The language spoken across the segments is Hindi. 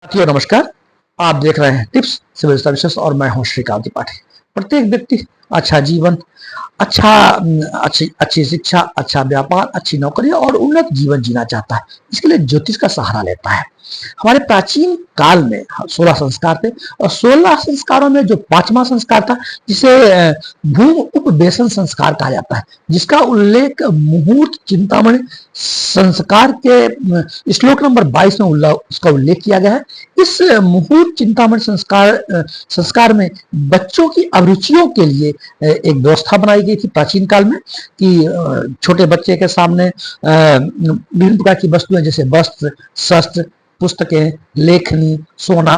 साथियों नमस्कार। आप देख रहे हैं टिप्स सिविल सर्विसेज और मैं हूं श्रीकांत त्रिपाठी। प्रत्येक व्यक्ति अच्छा जीवन, अच्छी अच्छी शिक्षा, अच्छा व्यापार, अच्छी नौकरी और उन्नत जीवन जीना चाहता है। इसके लिए ज्योतिष का सहारा लेता है। हमारे प्राचीन काल में 16 संस्कार थे और 16 संस्कारों में जो 5वां संस्कार था जिसे भूम उपवेशन संस्कार कहा जाता है, जिसका उल्लेख मुहूर्त चिंतामणि संस्कार के श्लोक नंबर 22 में उसका उल्लेख किया गया है। इस मुहूर्त चिंतामणि संस्कार में बच्चों की अभिरुचियों के लिए एक व्यवस्था बनाई गई थी प्राचीन काल में कि छोटे बच्चे के सामने विभिन्न प्रकार की वस्तुएं जैसे वस्त्र, शस्त्र, पुस्तकें, लेखनी, सोना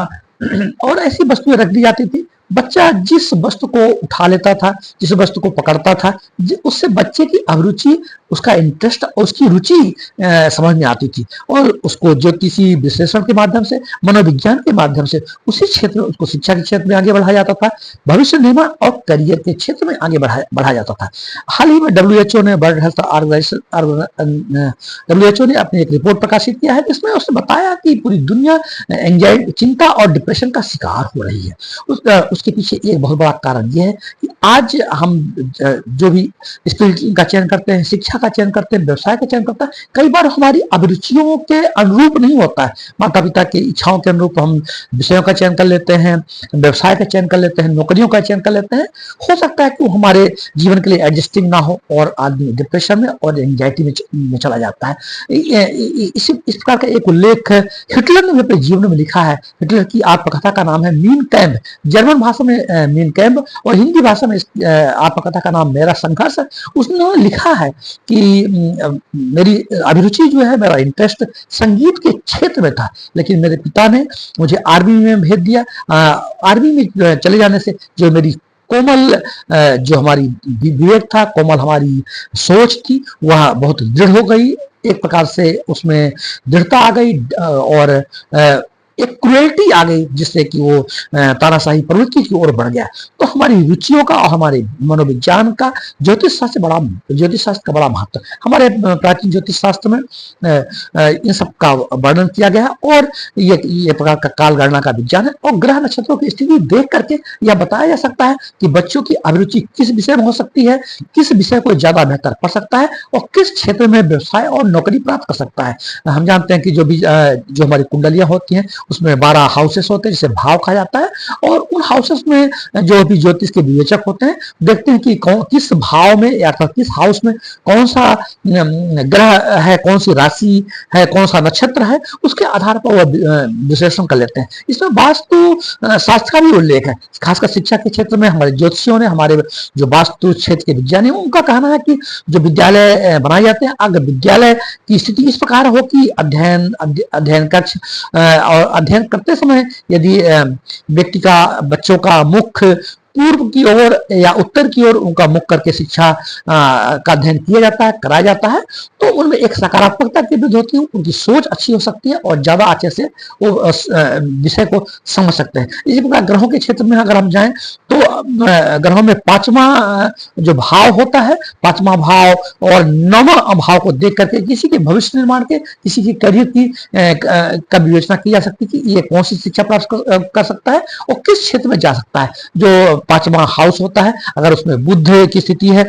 और ऐसी वस्तुएं रख दी जाती थी। बच्चा जिस वस्तु को उठा लेता था, जिस वस्तु को पकड़ता था, उससे बच्चे की अभिरुचि, उसका इंटरेस्ट और उसकी रुचि समझ में आती थी और उसको ज्योतिषी विश्लेषण के माध्यम से, मनोविज्ञान के माध्यम से उसी क्षेत्र में उसको शिक्षा के क्षेत्र में आगे बढ़ाया जाता था, भविष्य निर्माण और करियर के क्षेत्र में आगे बढ़ाया जाता था। हाल ही में WHO ने, वर्ल्ड हेल्थ ऑर्गेनाइजेशन WHO ने अपनी एक रिपोर्ट प्रकाशित किया है जिसमें उसने बताया कि पूरी दुनिया एंजाइटी, चिंता और डिप्रेशन का शिकार हो रही है। उसके पीछे एक बहुत बड़ा कारण यह है कि आज हम जो भी स्किल का चयन करते हैं, शिक्षा का चयन करते हैं, व्यवसाय का चयन करते हैं, कई बार हमारी अभिरुचियों के अनुरूप नहीं होता है। माता पिता की इच्छाओं के अनुरूप हम विषयों का चयन कर लेते हैं, व्यवसाय का चयन कर लेते हैं, नौकरियों का चयन कर लेते हैं। हो सकता है कि वो हमारे जीवन के लिए एडजस्टिंग ना हो और आदमी डिप्रेशन में और एंजाइटी में चला जाता है। इस प्रकार का एक उल्लेख हिटलर ने अपने जीवन में लिखा है। हिटलर की आत्मकथा का नाम है मीन कैम्प, जर्मन भाषा में मीन कैम्प और हिंदी भाषा में आत्मकथा का नाम मेरा संघर्ष। उसने लिखा है कि मेरी अभिरुचि जो है, मेरा इंटरेस्ट संगीत के क्षेत्र में था, लेकिन मेरे पिता ने मुझे आर्मी में भेज दिया। आर्मी में चले जाने से जो मेरी कोमल, जो हमारी विवेक था, कोमल हमारी सोच थी, वह बहुत दृढ़ हो गई। एक प्रकार से उसमें दृढ़ता आ गई और एक क्रुएल्टी आ गई जिससे कि वो तानाशाही प्रवृत्ति की ओर बढ़ गया। तो हमारी रुचियों का और हमारे मनोविज्ञान का ज्योतिष शास्त्र का बड़ा महत्व। हमारे प्राचीन ज्योतिष शास्त्र में इन सब का वर्णन किया गया है और ये प्रकार का काल गणना का विज्ञान है और ग्रह नक्षत्रों की स्थिति देख करके यह बताया जा सकता है कि बच्चों की अभिरुचि किस विषय में हो सकती है, किस विषय को ज्यादा बेहतर पढ़ सकता है और किस क्षेत्र में व्यवसाय और नौकरी प्राप्त कर सकता है। हम जानते हैं कि जो हमारी कुंडलियां होती हैं उसमें 12 हाउसेस होते हैं जिसे भाव कहा जाता है और उन हाउसेस में जो भी ज्योतिष के विवेचक होते हैं देखते हैं कि किस भाव में या किस हाउस में कौन सा ग्रह है, कौन सी राशि है, कौन सा नक्षत्र है, उसके आधार पर वह विश्लेषण कर लेते हैं। इसमें वास्तु शास्त्र का भी उल्लेख है। खासकर शिक्षा के क्षेत्र में हमारे ज्योतिषियों ने, हमारे जो वास्तु क्षेत्र के विज्ञानी हैं, उनका कहना है कि जो विद्यालय बनाए जाते हैं, अगर विद्यालय की स्थिति इस प्रकार हो कि अध्ययन कक्ष और अध्ययन करते समय यदि व्यक्ति का, बच्चों का मुख पूर्व की ओर या उत्तर की ओर उनका मुख करके शिक्षा का अध्ययन किया जाता है, कराया जाता है, तो उनमें एक सकारात्मकता की वृद्धि होती है, उनकी सोच अच्छी हो सकती है और ज्यादा अच्छे से वो विषय को समझ सकते हैं। इसी प्रकार ग्रहों के क्षेत्र में अगर हम जाएं तो ग्रहों में 5वां जो भाव होता है, 5वां भाव और 9वां भाव को देख करके किसी के भविष्य निर्माण के, किसी की करियर की का विवेचना की जा सकती है कि ये कौन सी शिक्षा प्राप्त कर सकता है और किस क्षेत्र में जा सकता है। जो 5वां हाउस होता है, अगर उसमें बुध की स्थिति है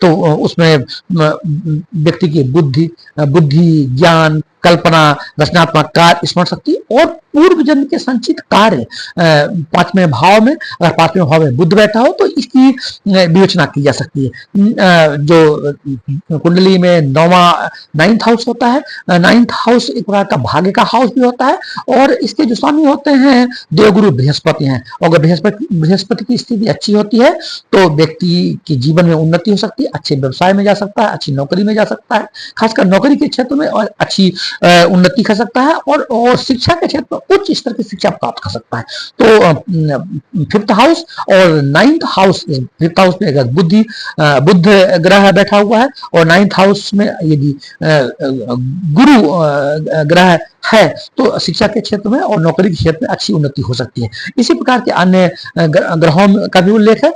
तो उसमें व्यक्ति की बुद्धि, ज्ञान, कल्पना, रचनात्मक कार्य, स्मरण शक्ति और पूर्व जन्म के संचित कार्य 5वें भाव में, अगर 5वें भाव में बुध बैठा हो तो इसकी विवेचना की जा सकती है। जो कुंडली में 9th हाउस होता है, 9th हाउस एक प्रकार का भाग्य का हाउस भी होता है और इसके जो स्वामी होते हैं देवगुरु बृहस्पति हैं। और अगर बृहस्पति की स्थिति अच्छी होती है तो व्यक्ति के जीवन में उन्नति हो सकती है, अच्छे व्यवसाय में जा सकता है, अच्छी नौकरी में जा सकता है, खासकर नौकरी के क्षेत्र में और अच्छी उन्नति कर सकता है और शिक्षा के क्षेत्र में उच्च स्तर की शिक्षा प्राप्त कर सकता है। तो 5th हाउस और 9th हाउस, 5th हाउस में अगर बुध ग्रह बैठा हुआ है और 9th हाउस में यदि गुरु ग्रह है तो शिक्षा के क्षेत्र में और नौकरी के क्षेत्र में अच्छी उन्नति हो सकती है। इसी प्रकार के अन्य ग्रहों का भी उल्लेख है।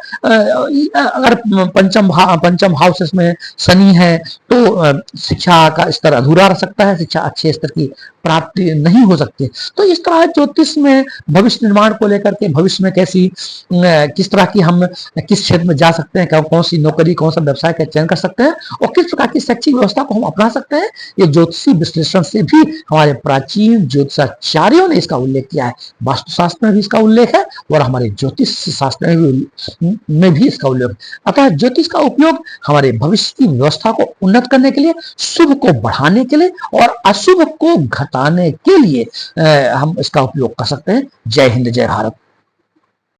अगर पंचम हाउसेस में शनि है तो शिक्षा का स्तर अधूरा रह सकता है, शिक्षा अच्छे स्तर की प्राप्ति नहीं हो सकती। तो इस तरह ज्योतिष में भविष्य निर्माण को लेकर के भविष्य में किस तरह की हम किस क्षेत्र में जा सकते हैं, कौन सी नौकरी, कौन सा व्यवसाय का चयन कर सकते हैं और किस प्रकार की शैक्षिक व्यवस्था को हम अपना सकते हैं, ये ज्योतिषी विश्लेषण से भी हमारे प्राचीन ज्योतिषाचार्यों ने इसका उल्लेख किया है। वास्तुशास्त्र में भी इसका उल्लेख है और हमारे ज्योतिष शास्त्र में भी इसका उल्लेख है। अतः ज्योतिष का उपयोग हमारे भविष्य की व्यवस्था को उन्नत करने के लिए, शुभ को बढ़ाने के लिए और अशुभ को घटाने के लिए हम इसका उपयोग कर सकते हैं। जय हिंद, जय भारत।